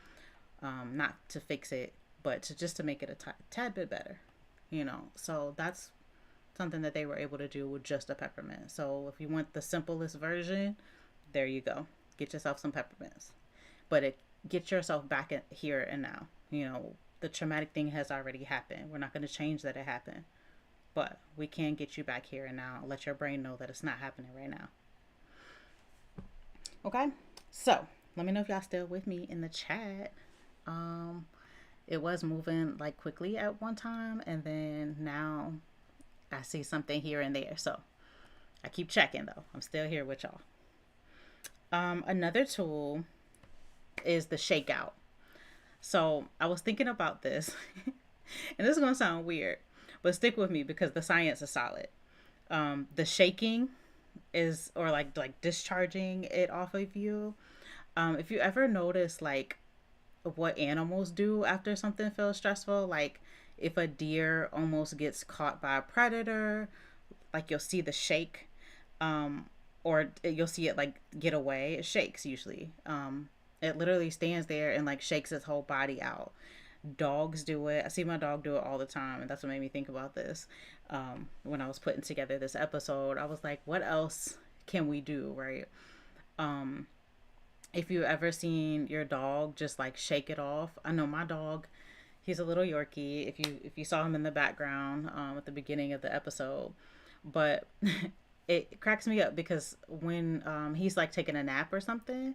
Not to fix it, but to just to make it a tad bit better, So that's something that they were able to do with just a peppermint. So if you want the simplest version, there you go. Get yourself some peppermints, but get yourself back in here and now. The traumatic thing has already happened. We're not going to change that it happened, but we can get you back here and now. Let your brain know that it's not happening right now. Okay, so let me know if y'all still with me in the chat. It was moving like quickly at one time, and then now I see something here and there. So I keep checking though. I'm still here with y'all. Another tool is the shakeout. So I was thinking about this, and this is gonna sound weird, but stick with me because the science is solid. The shaking is, or like discharging it off of you. If you ever notice like what animals do after something feels stressful, like if a deer almost gets caught by a predator, like you'll see the shake, or you'll see it like get away. It shakes usually. It literally stands there and like shakes its whole body out. Dogs do it. I see my dog do it all the time, and that's what made me think about this. When I was putting together this episode, I was like, what else can we do, right? If you ever seen your dog just like shake it off, I know my dog, he's a little Yorkie. If you saw him in the background at the beginning of the episode, but it cracks me up because when he's like taking a nap or something,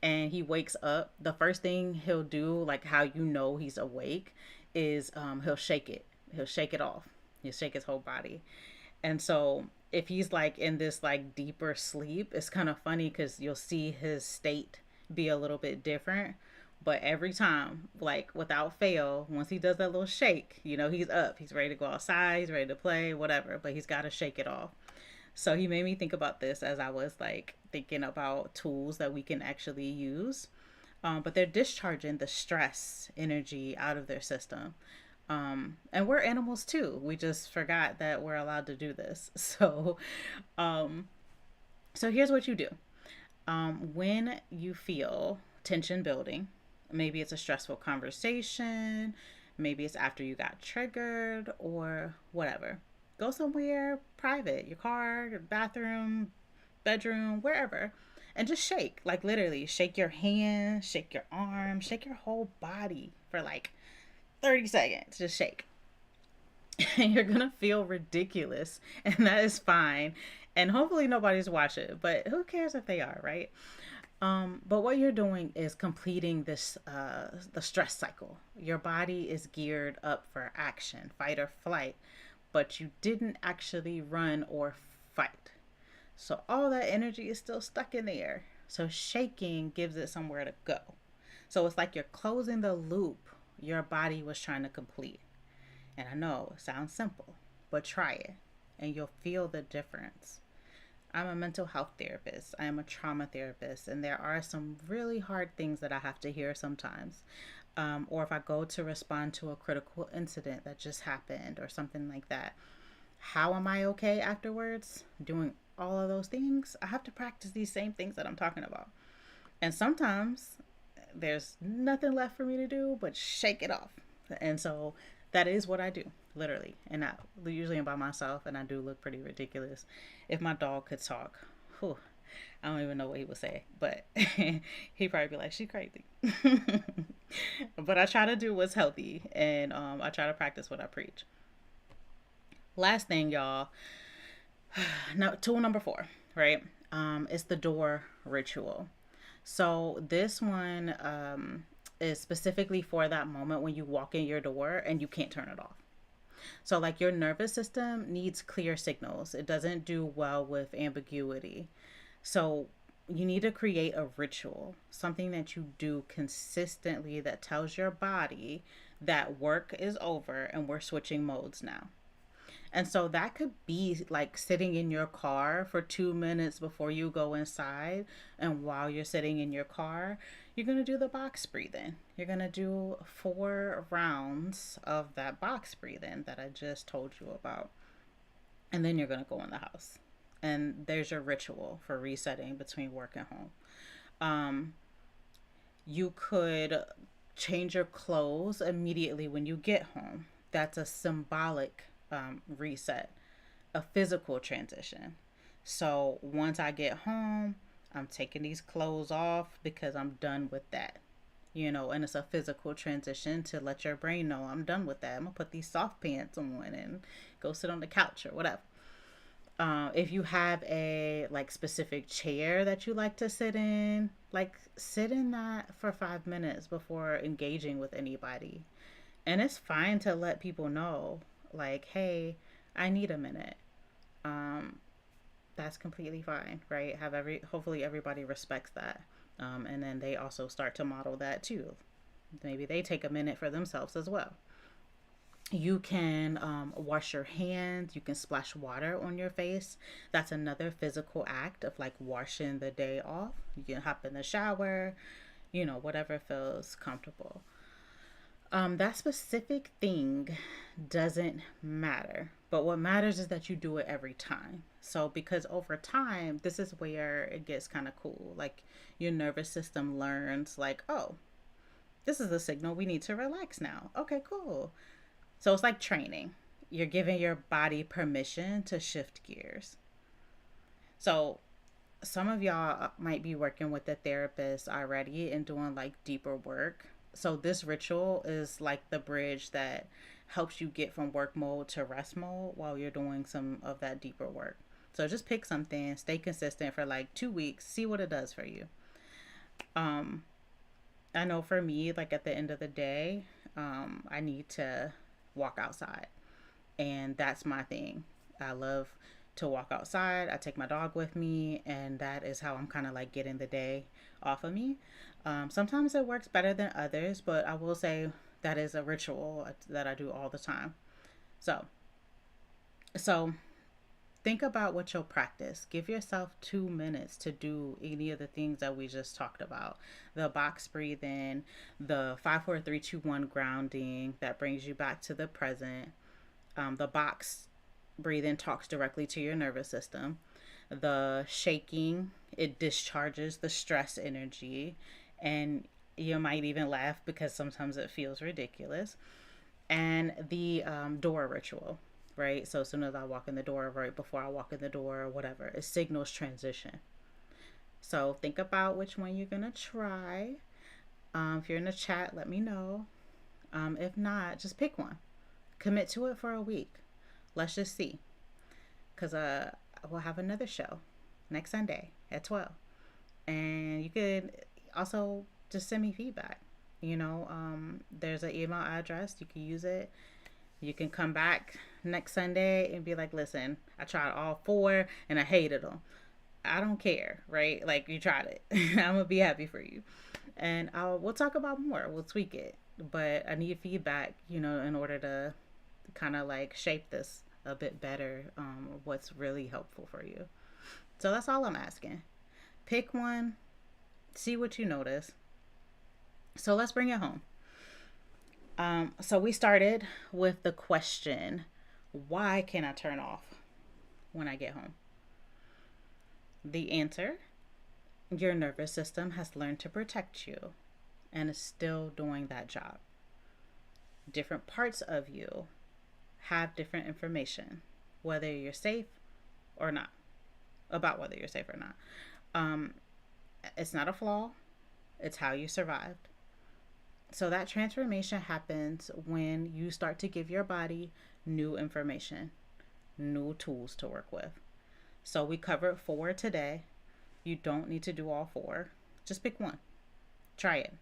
and he wakes up, the first thing he'll do, like how he's awake, is he'll shake it. He'll shake it off. He'll shake his whole body. And so if he's like in this like deeper sleep, it's kind of funny because you'll see his state be a little bit different. But every time, like without fail, once he does that little shake, he's up. He's ready to go outside. He's ready to play, whatever. But he's got to shake it off. So he made me think about this as I was like thinking about tools that we can actually use. But they're discharging the stress energy out of their system. And we're animals too. We just forgot that we're allowed to do this. So here's what you do. When you feel tension building, maybe it's a stressful conversation, maybe it's after you got triggered or whatever. Go somewhere private, your car, your bathroom, bedroom, wherever, and just shake. Like literally, shake your hands, shake your arms, shake your whole body for like 30 seconds. Just shake. And you're gonna feel ridiculous, and that is fine. And hopefully nobody's watching, but who cares if they are, right? But what you're doing is completing this the stress cycle. Your body is geared up for action, fight or flight, but you didn't actually run or fight. So all that energy is still stuck in the air. So shaking gives it somewhere to go. So it's like you're closing the loop your body was trying to complete. And I know it sounds simple, but try it and you'll feel the difference. I'm a mental health therapist. I am a trauma therapist, and there are some really hard things that I have to hear sometimes. Or if I go to respond to a critical incident that just happened or something like that, how am I okay afterwards? Doing all of those things, I have to practice these same things that I'm talking about. And sometimes there's nothing left for me to do but shake it off. And so that is what I do, literally. And I usually am by myself, and I do look pretty ridiculous. If my dog could talk, whew, I don't even know what he would say, but he'd probably be like, "She crazy." But I try to do what's healthy, and I try to practice what I preach. Last thing, y'all. Now, tool number 4, right? Is the door ritual. So this one is specifically for that moment when you walk in your door and you can't turn it off. So, like, your nervous system needs clear signals. It doesn't do well with ambiguity. So, you need to create a ritual, something that you do consistently that tells your body that work is over and we're switching modes now. And so that could be like sitting in your car for 2 minutes before you go inside. And while you're sitting in your car, you're going to do the box breathing. You're going to do 4 rounds of that box breathing that I just told you about. And then you're going to go in the house. And there's your ritual for resetting between work and home. You could change your clothes immediately when you get home. That's a symbolic reset, a physical transition. So once I get home, I'm taking these clothes off because I'm done with that. And it's a physical transition to let your brain know I'm done with that. I'm gonna put these soft pants on and go sit on the couch or whatever. If you have a like specific chair that you like to sit in, like sit in that for 5 minutes before engaging with anybody. And it's fine to let people know, like, hey, I need a minute. Um, that's completely fine, right? Hopefully everybody respects that. And then they also start to model that too. Maybe they take a minute for themselves as well. You can wash your hands. You can splash water on your face. That's another physical act of like washing the day off. You can hop in the shower, whatever feels comfortable. That specific thing doesn't matter. But what matters is that you do it every time. So, because over time, this is where it gets kind of cool. Like, your nervous system learns, like, oh, this is a signal we need to relax now. Okay, cool. So, it's like training. You're giving your body permission to shift gears. So, some of y'all might be working with a therapist already and doing like deeper work. So this ritual is like the bridge that helps you get from work mode to rest mode while you're doing some of that deeper work. So just pick something, stay consistent for like 2 weeks, see what it does for you. Um, I know for me, like at the end of the day, I need to walk outside, and that's my thing. I love to walk outside. I take my dog with me, and that is how I'm kind of like getting the day off of me. Sometimes it works better than others, but I will say that is a ritual that I do all the time. So, so think about what you'll practice. Give yourself 2 minutes to do any of the things that we just talked about. The box breathing, the 5 4 3 2 1 grounding that brings you back to the present. The box breathing talks directly to your nervous system. The shaking, it discharges the stress energy, and you might even laugh because sometimes it feels ridiculous. And the door ritual, right? So as soon as I walk in the door, right before I walk in the door, or whatever, it signals transition. So think about which one you're gonna try. If you're in the chat, let me know. If not, just pick one. Commit to it for a week. Let's just see, because we'll have another show next Sunday at 12, and you could also just send me feedback. There's an email address, you can use it. You can come back next Sunday and be like, listen, I tried all four and I hated them. I don't care, right? Like, you tried it. I'm gonna be happy for you, and we'll talk about more. We'll tweak it, but I need feedback, in order to kind of like shape this a bit better. What's really helpful for you. So that's all I'm asking. Pick one, see what you notice. So let's bring it home. So we started with the question, why can I turn off when I get home? The answer, your nervous system has learned to protect you and is still doing that job. Different parts of you have different information, whether you're safe or not, about whether you're safe or not. It's not a flaw, it's how you survived. So that transformation happens when you start to give your body new information, new tools to work with. So we covered 4 today. You don't need to do all 4. Just pick one. Try it.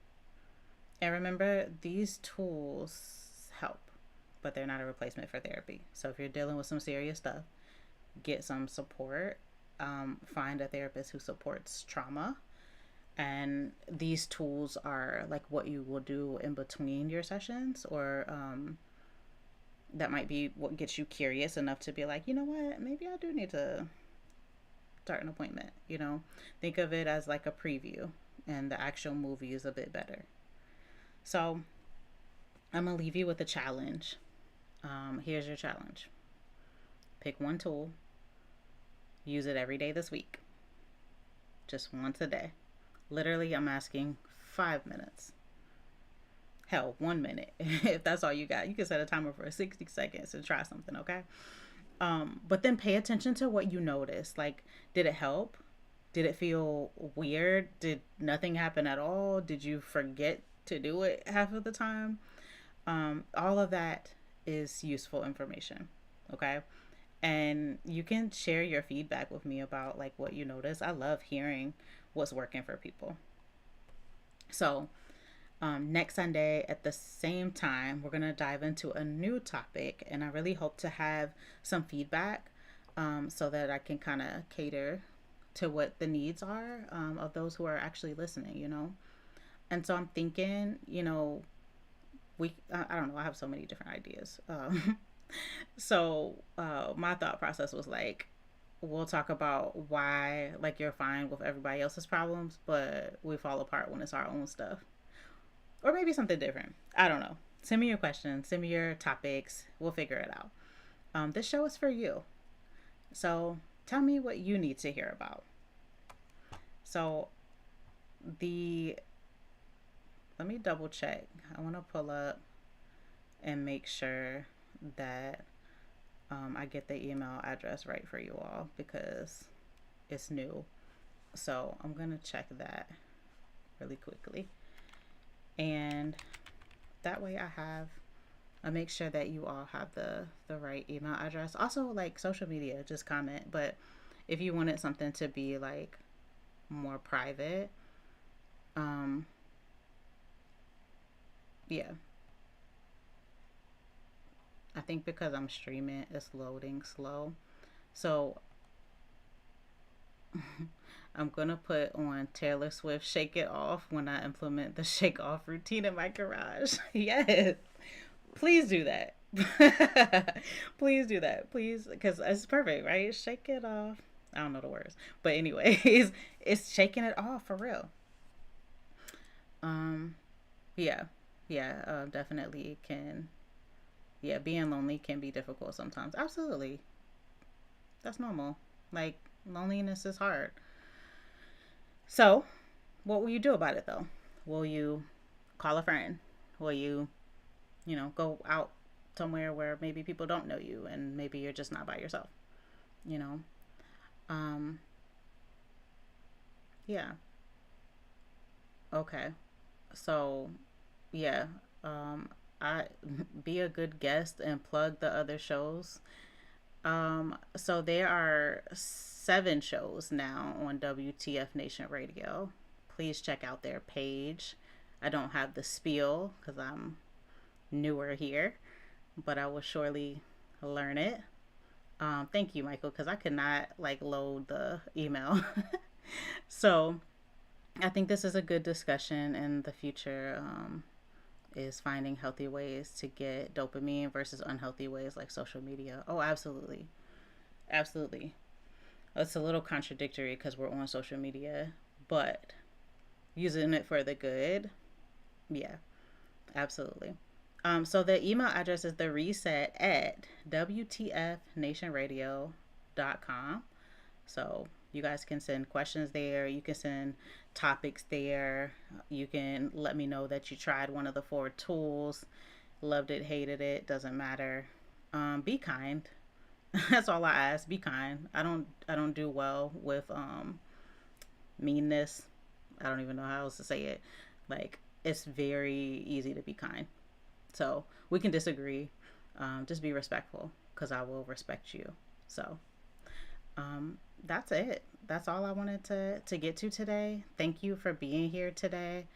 And remember, these tools help, but they're not a replacement for therapy. So if you're dealing with some serious stuff, get some support. Find a therapist who supports trauma. And these tools are like what you will do in between your sessions, or that might be what gets you curious enough to be like, you know what, maybe I do need to start an appointment. Think of it as like a preview, and the actual movie is a bit better. So I'm gonna leave you with a challenge. Here's your challenge. Pick one tool, use it every day this week, just once a day. Literally, I'm asking 5 minutes. Hell, 1 minute. If that's all you got, you can set a timer for 60 seconds and try something, okay? But then pay attention to what you notice. Like, did it help? Did it feel weird? Did nothing happen at all? Did you forget to do it half of the time? All of that is useful information, okay? And you can share your feedback with me about like what you notice. I love hearing what's working for people. So next Sunday at the same time, we're going to dive into a new topic, and I really hope to have some feedback so that I can kind of cater to what the needs are of those who are actually listening. And so I'm thinking, I don't know, I have so many different ideas. So my thought process was like, we'll talk about why like you're fine with everybody else's problems, but we fall apart when it's our own stuff. Or maybe something different. I don't know. Send me your questions, send me your topics. We'll figure it out. This show is for you. So tell me what you need to hear about. So let me double check. I want to pull up and make sure that I get the email address right for you all, because it's new. So I'm going to check that really quickly. And that way I make sure that you all have the right email address. Also, like social media, just comment. But if you wanted something to be like more private, yeah. I think because I'm streaming, it's loading slow. So I'm going to put on Taylor Swift Shake It Off when I implement the shake off routine in my garage. Yes. Please do that. Please do that. Please, because it's perfect, right? Shake it off. I don't know the words. But anyways, it's shaking it off for real. Yeah. Yeah, definitely can. Yeah, being lonely can be difficult sometimes. Absolutely. That's normal. Like, Loneliness is hard. So, what will you do about it though? Will you call a friend? Will you go out somewhere where maybe people don't know you and maybe you're just not by yourself, you know? Um, yeah. Okay. So, yeah. Um, I be a good guest and plug the other shows. So there are 7 shows now on WTF Nation Radio. Please check out their page. I don't have the spiel because I'm newer here, but I will surely learn it. Thank you, Michael, because I could not like load the email. So I think this is a good discussion in the future. Is finding healthy ways to get dopamine versus unhealthy ways like social media. Oh, absolutely. Absolutely. It's a little contradictory because we're on social media, but using it for the good, yeah, absolutely. So the email address is the reset at WTFnationradio.com. So you guys can send questions there. You can send topics there. You can let me know that you tried one of the 4 tools, loved it, hated it, doesn't matter. Be kind. That's all I ask. Be kind. I don't do well with meanness. I don't even know how else to say it. Like it's very easy to be kind. So we can disagree. Just be respectful because I will respect you. So that's it. That's all I wanted to get to today. Thank you for being here today.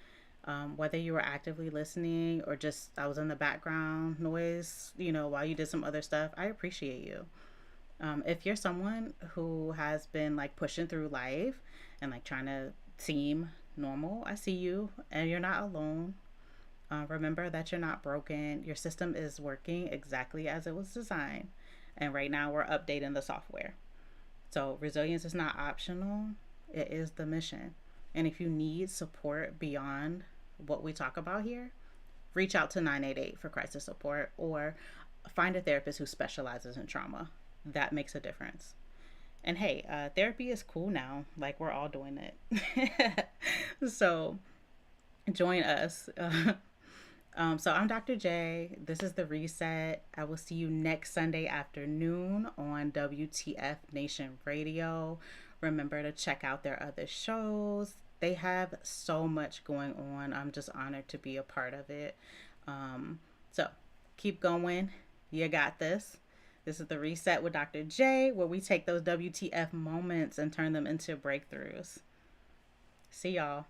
Whether you were actively listening or just I was in the background noise, while you did some other stuff, I appreciate you. If you're someone who has been like pushing through life and like trying to seem normal, I see you and you're not alone. Remember that you're not broken. Your system is working exactly as it was designed. And right now we're updating the software. So resilience is not optional, it is the mission. And if you need support beyond what we talk about here, reach out to 988 for crisis support or find a therapist who specializes in trauma. That makes a difference. And hey, therapy is cool now. Like we're all doing it. So join us. So I'm Dr. J. This is the reset. I will see you next Sunday afternoon on WTF Nation Radio. Remember to check out their other shows. They have so much going on. I'm just honored to be a part of it. So keep going. You got this. This is the reset with Dr. J, where we take those WTF moments and turn them into breakthroughs. See y'all.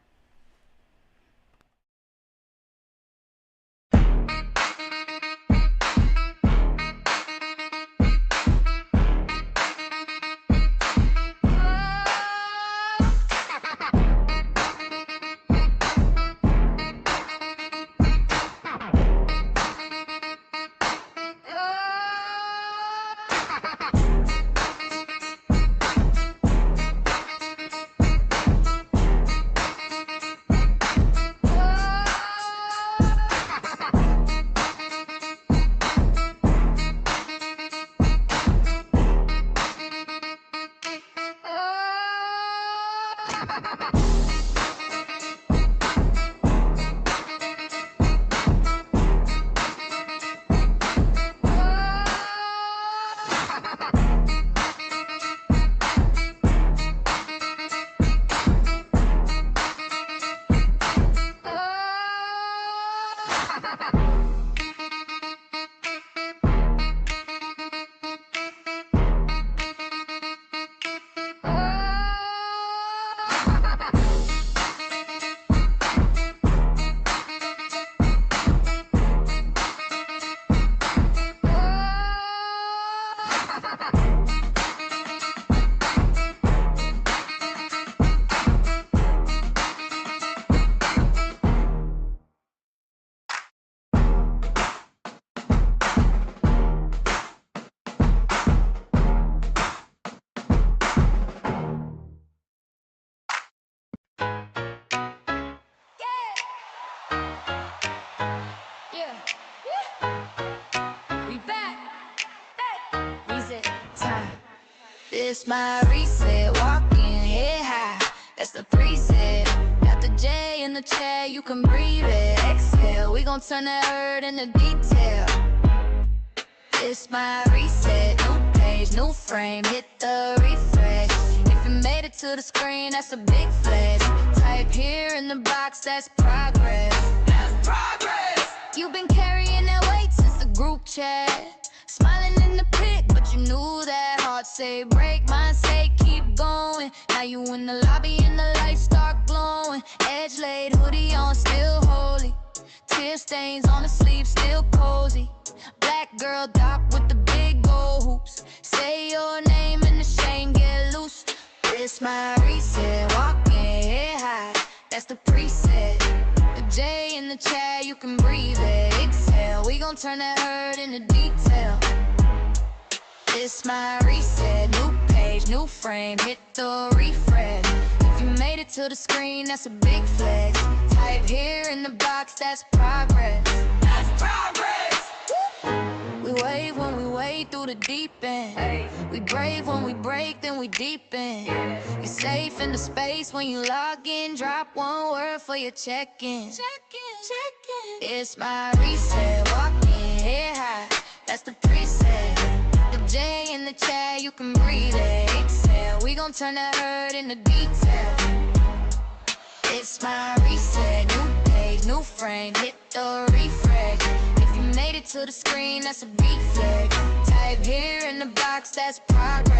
Yeah, we back. Hey. Reset time. This my reset. that's the preset. Got the J in the chair, you can breathe it. Exhale, we gon' turn that hurt into detail. It's my reset, new page, new frame, hit the refresh. If you made it to the screen, that's a big flex. Type here in the box, that's progress. That's progress. You've been carrying that weight since the group chat. Smiling in the pic, but you knew that. Heart say break, mind say keep going. Now you in the lobby and the lights start glowing. Edge laid, hoodie on, still holy. Tear stains on the sleeve, still cozy. Black girl doc with the big gold hoops. Say your name and the shame get loose. This my reset, walking head high, that's the preset. The J in the chat, you can breathe it. Exhale, we gon' turn that hurt into detail. This my reset, new page, new frame, hit the refresh. If you made it to the screen, that's a big flex. Type here in the box, that's progress. That's progress. We wave when we wade through the deep end. We brave when we break, then we deepen. You're safe in the space when you log in. Drop one word for your check-in. It's my reset, walking head high, that's the preset. The J in the chat, you can breathe it. Exhale, we gon' turn that hurt into detail. It's my reset, new page, new frame, hit the refresh. If you made it to the screen, that's a big flex. Type here in the box, that's progress.